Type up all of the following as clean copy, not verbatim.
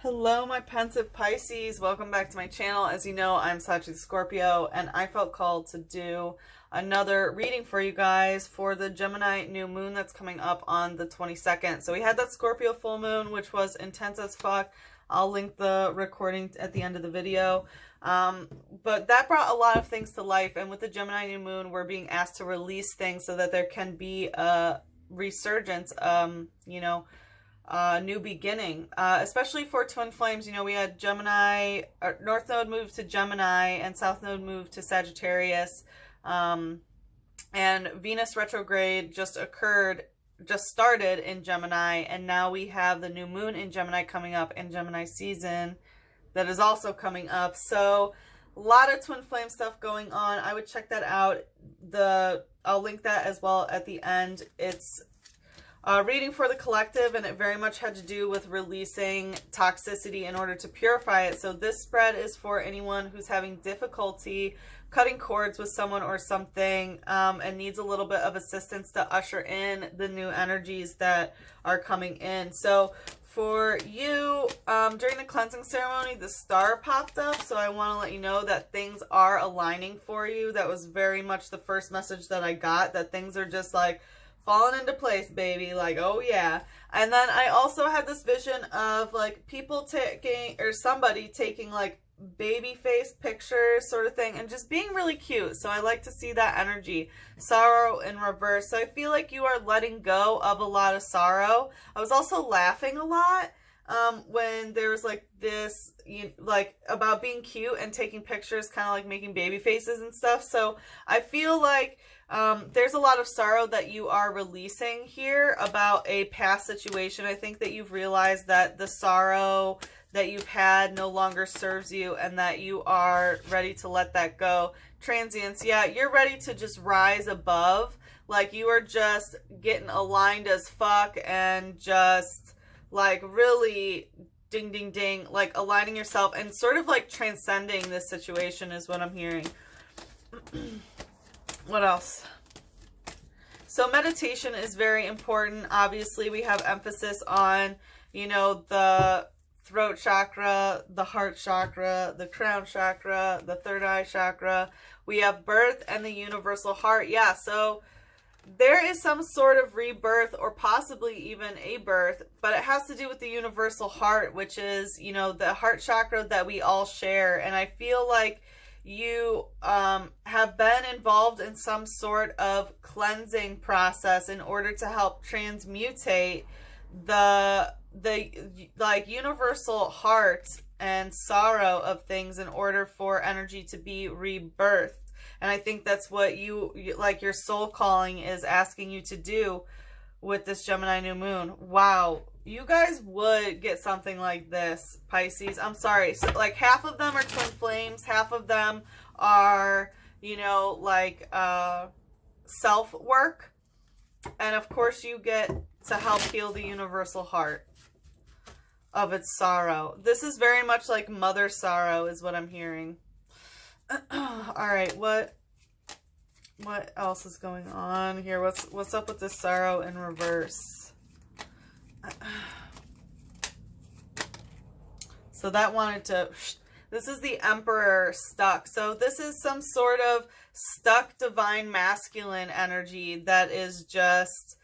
Hello, my pensive Pisces. Welcome back to my channel. As you know, I'm Sachi Scorpio, and I felt called to do another reading for you guys for the Gemini New Moon that's coming up on the 22nd. So we had that Scorpio Full Moon, which was intense as fuck. I'll link the recording at the end of the video. But that brought a lot of things to life, and with the Gemini New Moon, we're being asked to release things so that there can be a resurgence, new beginning, especially for twin flames. You know, we had Gemini, North Node moved to Gemini and South Node moved to Sagittarius, and Venus retrograde just started in Gemini, and now we have the new moon in Gemini coming up, and Gemini season that is also coming up. So a lot of twin flame stuff going on. I would check that out. I'll link that as well at the end. It's reading for the collective, and it very much had to do with releasing toxicity in order to purify it. So this spread is for anyone who's having difficulty cutting cords with someone or something, and needs a little bit of assistance to usher in the new energies that are coming in. So for you, during the cleansing ceremony, the star popped up. So I want to let you know that things are aligning for you. That was very much the first message that I got, that things are just like falling into place, baby. Like, oh yeah. And then I also had this vision of like people taking, or somebody taking like baby face pictures sort of thing, and just being really cute. So I like to see that energy. Sorrow in reverse. So I feel like you are letting go of a lot of sorrow. I was also laughing a lot when there was like this, like about being cute and taking pictures, kind of like making baby faces and stuff. So I feel like there's a lot of sorrow that you are releasing here about a past situation. I think that you've realized that the sorrow that you've had no longer serves you, and that you are ready to let that go. Transience, yeah, you're ready to just rise above. Like, you are just getting aligned as fuck and just like really ding ding ding, like aligning yourself and sort of like transcending this situation is what I'm hearing. What else? So meditation is very important. Obviously, we have emphasis on, you know, the throat chakra, the heart chakra, the crown chakra, the third eye chakra. We have birth and the universal heart. Yeah, so there is some sort of rebirth, or possibly even a birth, but it has to do with the universal heart, which is, you know, the heart chakra that we all share. And I feel like you have been involved in some sort of cleansing process in order to help transmutate the like universal heart and sorrow of things in order for energy to be rebirthed. And I think that's what you like your soul calling is asking you to do with this Gemini new moon. Wow, you guys would get something like this, Pisces. I'm sorry. So like half of them are twin flames, half of them are, you know, like self work, and of course you get to help heal the universal heart of its sorrow. This is very much like mother sorrow is what I'm hearing. All right, what else is going on here? What's up with this sorrow in reverse? So that wanted to, this is the Emperor stuck. So this is some sort of stuck divine masculine energy that is just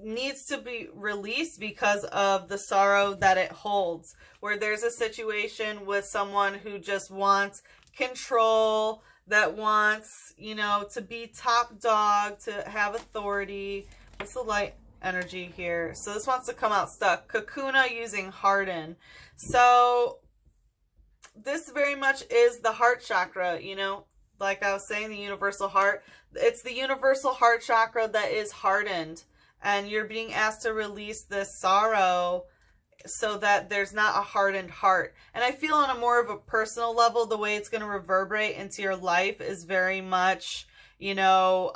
needs to be released because of the sorrow that it holds, where there's a situation with someone who just wants control, that wants, you know, to be top dog, to have authority. What's the light energy here? So this wants to come out stuck. Kakuna using harden. So this very much is the heart chakra, you know, like I was saying, the universal heart. It's the universal heart chakra that is hardened, and you're being asked to release this sorrow so that there's not a hardened heart. And I feel on a more of a personal level, the way it's going to reverberate into your life is very much, you know,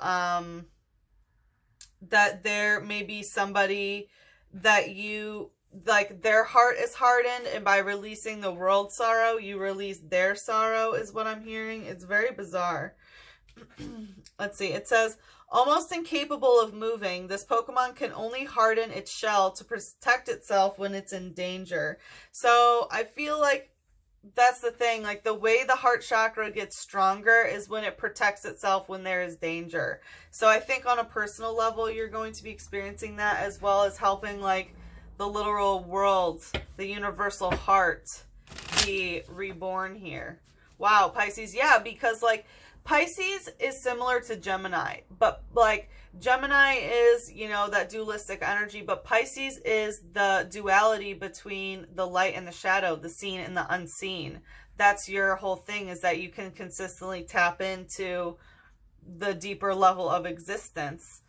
that there may be somebody that you, like, their heart is hardened, and by releasing the world sorrow, you release their sorrow is what I'm hearing. It's very bizarre. Let's see. It says, Almost incapable of moving, this Pokemon can only harden its shell to protect itself when it's in danger. So I feel like that's the thing. Like, the way the heart chakra gets stronger is when it protects itself when there is danger. So I think on a personal level, you're going to be experiencing that, as well as helping like the literal world, the universal heart, be reborn here. Wow, Pisces. Yeah, because like Pisces is similar to Gemini, but like Gemini is, you know, that dualistic energy, but Pisces is the duality between the light and the shadow, the seen and the unseen. That's your whole thing, is that you can consistently tap into the deeper level of existence.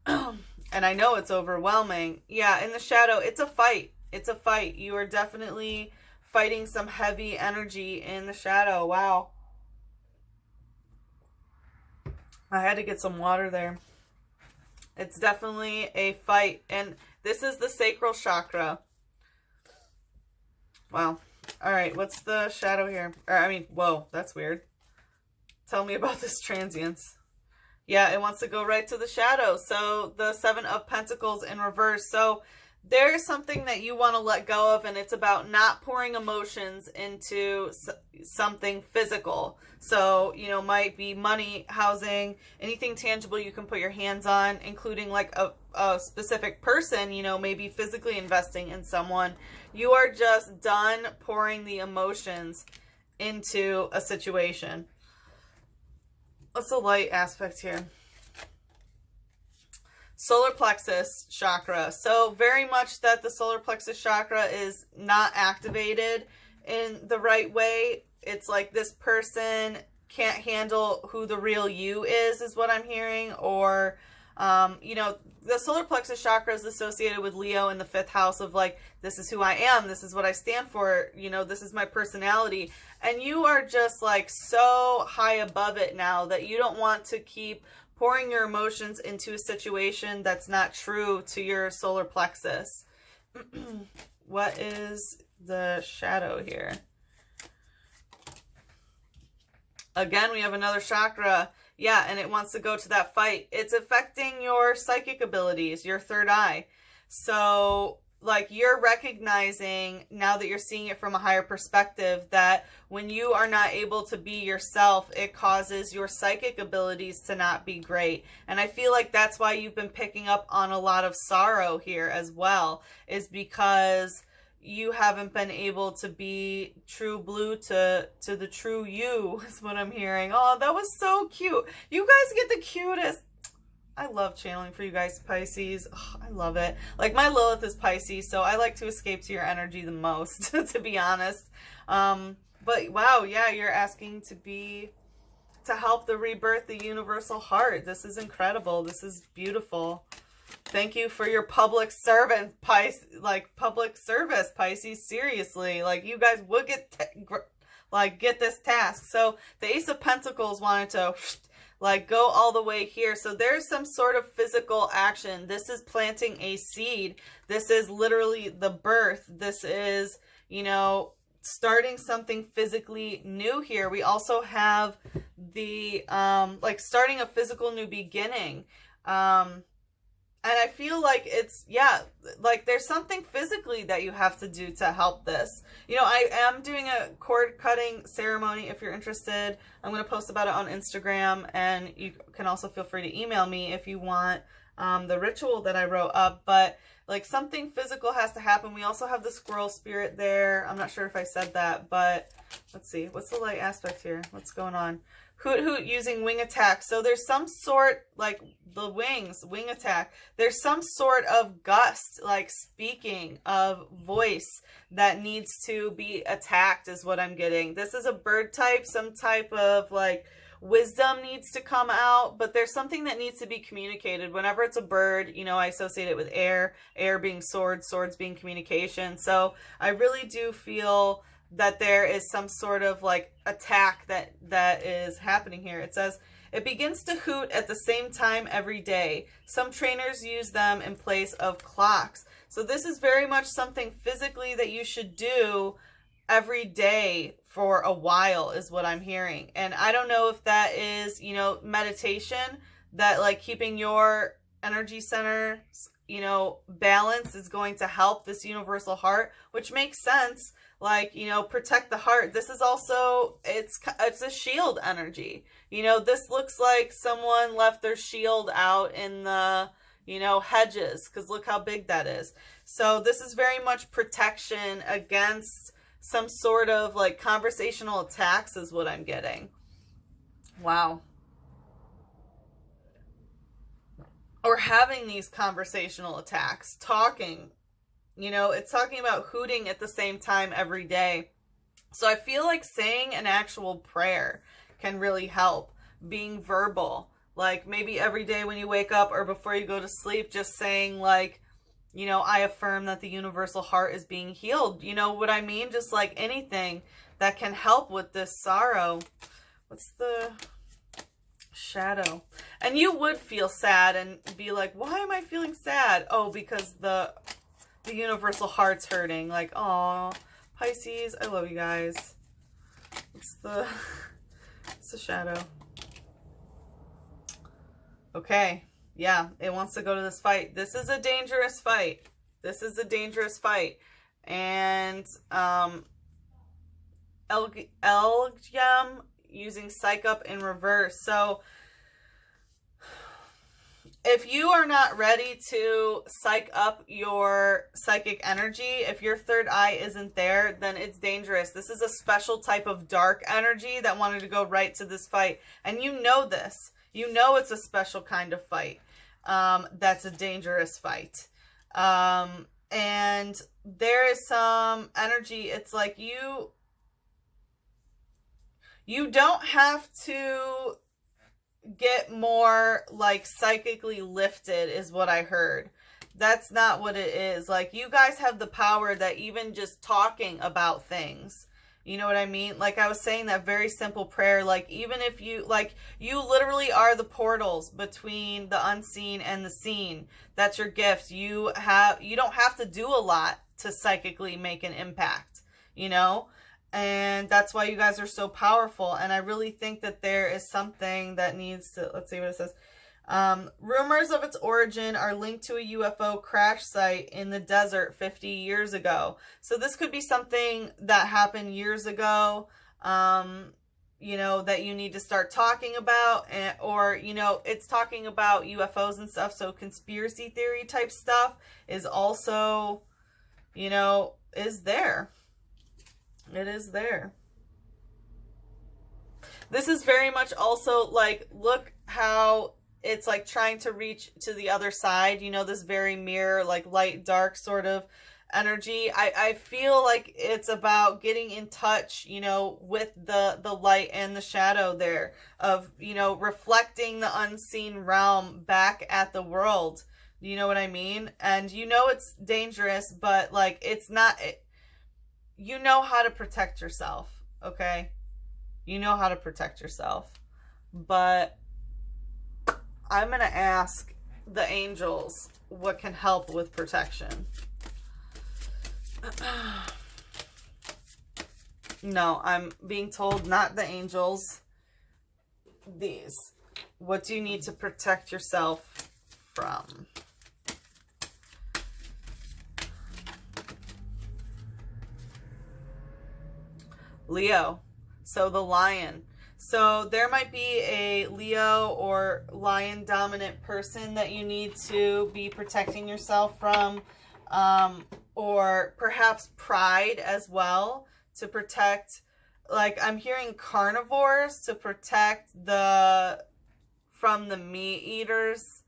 And I know it's overwhelming. Yeah, in the shadow, it's a fight. It's a fight. You are definitely fighting some heavy energy in the shadow. Wow. I had to get some water there. It's definitely a fight. And this is the sacral chakra. Wow. All right. What's the shadow here? Or, I mean, whoa, that's weird. Tell me about this transience. Yeah, it wants to go right to the shadow. So the Seven of Pentacles in reverse. So there's something that you want to let go of, and it's about not pouring emotions into something physical. So, you know, might be money, housing, anything tangible you can put your hands on, including like a specific person, you know, maybe physically investing in someone. You are just done pouring the emotions into a situation. What's the light aspect here? Solar plexus chakra. So very much that the solar plexus chakra is not activated in the right way. It's like this person can't handle who the real you is what I'm hearing. Or, you know, the solar plexus chakra is associated with Leo in the 5th house of like, this is who I am. This is what I stand for. You know, this is my personality. And you are just like so high above it now that you don't want to keep pouring your emotions into a situation that's not true to your solar plexus. What is the shadow here? Again, we have another chakra. Yeah, and it wants to go to that fight. It's affecting your psychic abilities, your third eye. So, like, you're recognizing, now that you're seeing it from a higher perspective, that when you are not able to be yourself, it causes your psychic abilities to not be great. And I feel like that's why you've been picking up on a lot of sorrow here as well, is because you haven't been able to be true blue to the true you, is what I'm hearing. Oh, that was so cute. You guys get the cutest. I love channeling for you guys, Pisces. Oh, I love it. Like, my Lilith is Pisces, so I like to escape to your energy the most, to be honest. But wow, yeah, you're asking to help the rebirth, the universal heart. This is incredible. This is beautiful. Thank you for your public servant, Pisces, like public service, Pisces. Seriously, like, you guys would get this task. So the Ace of Pentacles wanted to like go all the way here. So there's some sort of physical action. This is planting a seed. This is literally the birth. This is, you know, starting something physically new here. We also have the like starting a physical new beginning. And I feel like it's, yeah, like there's something physically that you have to do to help this. You know, I am doing a cord cutting ceremony if you're interested. I'm going to post about it on Instagram, and you can also feel free to email me if you want the ritual that I wrote up. But like, something physical has to happen. We also have the squirrel spirit there. I'm not sure if I said that, but let's see. What's the light aspect here? What's going on? Hoot hoot using wing attack. So there's some sort, like the wings, wing attack. There's some sort of gust, like speaking of voice that needs to be attacked is what I'm getting. This is a bird type, some type of like wisdom needs to come out, but there's something that needs to be communicated. Whenever it's a bird, you know, I associate it with air, air being swords, swords being communication. So I really do feel that there is some sort of like attack that is happening here. It says, it begins to hoot at the same time every day. Some trainers use them in place of clocks. So this is very much something physically that you should do every day for a while is what I'm hearing. And I don't know if that is, you know, meditation. that like keeping your energy center, you know, balance is going to help this universal heart, which makes sense. Like, you know, protect the heart. This is also, it's a shield energy. You know, this looks like someone left their shield out in the, you know, hedges, because look how big that is. So this is very much protection against some sort of like conversational attacks is what I'm getting. Wow. Or having these conversational attacks, talking, you know, it's talking about hooting at the same time every day. So I feel like saying an actual prayer can really help. Being verbal, like maybe every day when you wake up or before you go to sleep, just saying like, you know, I affirm that the universal heart is being healed. You know what I mean? Just like anything that can help with this sorrow. What's the shadow? And you would feel sad and be like, why am I feeling sad? Oh, because the universal heart's hurting. Like, oh, Pisces, I love you guys. It's the shadow. Okay. Yeah, it wants to go to this fight. This is a dangerous fight. This is a dangerous fight. And Elgyem using Psych Up in reverse. So if you are not ready to psych up your psychic energy, if your third eye isn't there, then it's dangerous. This is a special type of dark energy that wanted to go right to this fight. And you know this. You know it's a special kind of fight. That's a dangerous fight. And there is some energy. It's like you don't have to get more like psychically lifted is what I heard. That's not what it is. Like you guys have the power that even just talking about things, you know what I mean? Like I was saying, that very simple prayer, like even if you, like you literally are the portals between the unseen and the seen. That's your gift. You don't have to do a lot to psychically make an impact, you know? And that's why you guys are so powerful. And I really think that there is something that needs to, let's see what it says. Rumors of its origin are linked to a UFO crash site in the desert 50 years ago. So this could be something that happened years ago, you know, that you need to start talking about, or, you know, it's talking about UFOs and stuff. So conspiracy theory type stuff is also, you know, is there. It is there. This is very much also like, look how it's like trying to reach to the other side, you know, this very mirror, like light, dark sort of energy. I feel like it's about getting in touch, you know, with the light and the shadow there of, you know, reflecting the unseen realm back at the world. You know what I mean? And you know, it's dangerous, but like, it's not, you know how to protect yourself. Okay. You know how to protect yourself, but I'm going to ask the angels what can help with protection. No, I'm being told not the angels. These. What do you need to protect yourself from? Leo. So the lion. So there might be a Leo or lion dominant person that you need to be protecting yourself from, or perhaps pride as well, to protect, like I'm hearing carnivores, to protect from the meat eaters.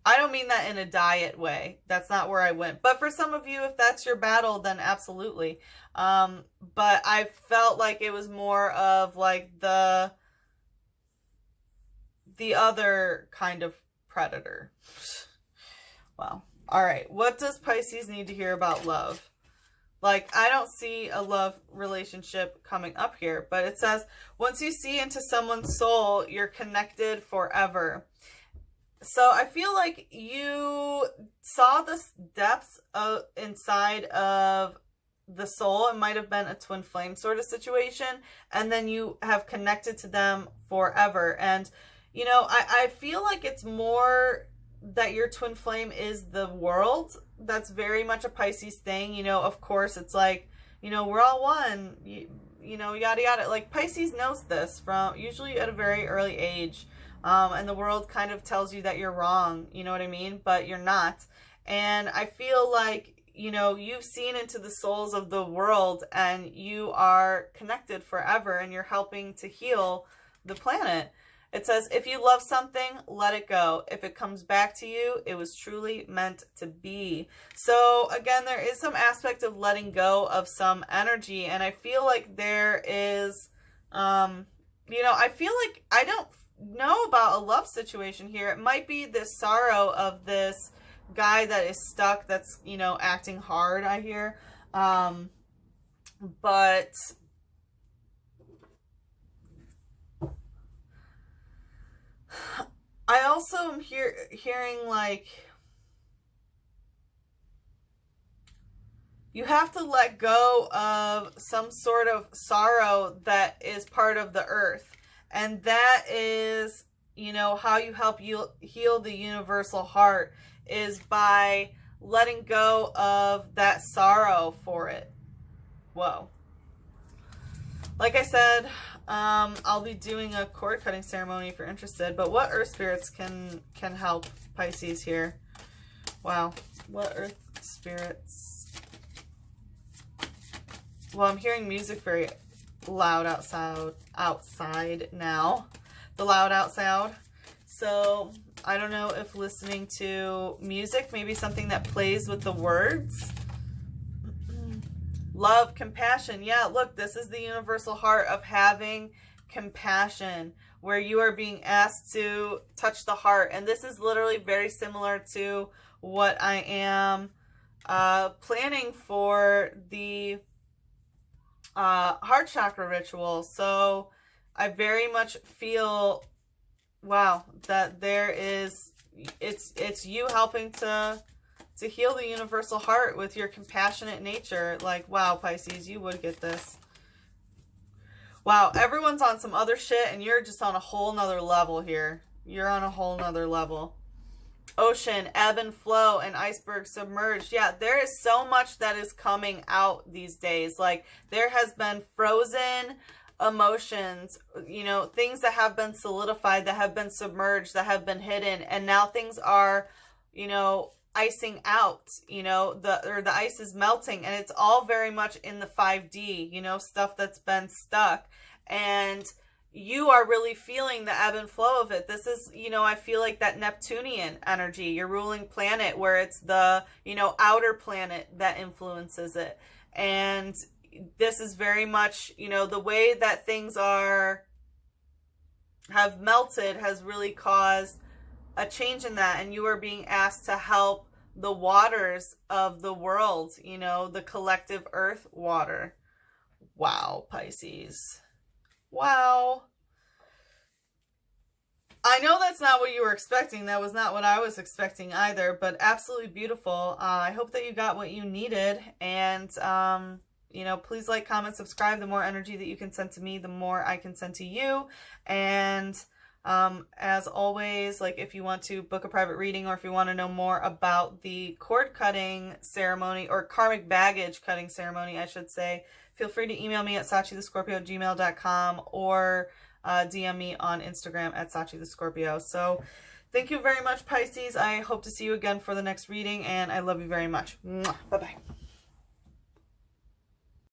I don't mean that in a diet way. That's not where I went. But for some of you, if that's your battle, then absolutely. But I felt like it was more of like the other kind of predator. Wow. All right. What does Pisces need to hear about love? Like, I don't see a love relationship coming up here, but it says, once you see into someone's soul, you're connected forever. So I feel like you saw the depths inside of the soul. It might have been a twin flame sort of situation, and then you have connected to them forever. And, you know, I feel like it's more that your twin flame is the world. That's very much a Pisces thing. You know, of course, it's like, you know, we're all one, you know, yada, yada. Like, Pisces knows this from usually at a very early age. And the world kind of tells you that you're wrong, you know what I mean? But you're not. And I feel like, you know, you've seen into the souls of the world and you are connected forever and you're helping to heal the planet. It says, if you love something, let it go. If it comes back to you, it was truly meant to be. So again, there is some aspect of letting go of some energy. And I feel like there is, you know, I feel like I don't know about a love situation here. It might be this sorrow of this guy that is stuck, that's, you know, acting hard, I hear. But I also am hearing like you have to let go of some sort of sorrow that is part of the earth. And that is, you know, how you help you heal the universal heart is by letting go of that sorrow for it. Whoa. Like I said, I'll be doing a cord cutting ceremony if you're interested. But what earth spirits can help Pisces here? Wow. What earth spirits? Well, I'm hearing music very loud outside now. The loud outside. So I don't know if listening to music, maybe something that plays with the words. Love, compassion. Yeah, look, this is the universal heart of having compassion, where you are being asked to touch the heart. And this is literally very similar to what I am planning for the heart chakra ritual. So I very much feel, wow, that there is, it's you helping to heal the universal heart with your compassionate nature. Like, wow, Pisces, you would get this. Wow, everyone's on some other shit and you're just on a whole nother level here. You're on a whole nother level. Ocean, ebb and flow, and iceberg submerged. Yeah, there is so much that is coming out these days. Like, there has been frozen emotions, you know, things that have been solidified, that have been submerged, that have been hidden, and now things are, you know, icing out, you know, the ice is melting, and it's all very much in the 5D, you know, stuff that's been stuck, and you are really feeling the ebb and flow of it. This is, you know, I feel like that Neptunian energy, your ruling planet, where it's the, you know, outer planet that influences it. And this is very much, you know, the way that things have melted has really caused a change in that. And you are being asked to help the waters of the world, you know, the collective earth water. Wow, Pisces. Wow. I know that's not what you were expecting. That was not what I was expecting either, but absolutely beautiful. I hope that you got what you needed. And, you know, please like, comment, subscribe. The more energy that you can send to me, the more I can send to you. And as always, like, if you want to book a private reading, or if you want to know more about the cord cutting ceremony, or karmic baggage cutting ceremony, I should say, feel free to email me at sachithescorpio@gmail.com, or DM me on Instagram at sachithescorpio. So thank you very much, Pisces. I hope to see you again for the next reading, and I love you very much. Bye-bye.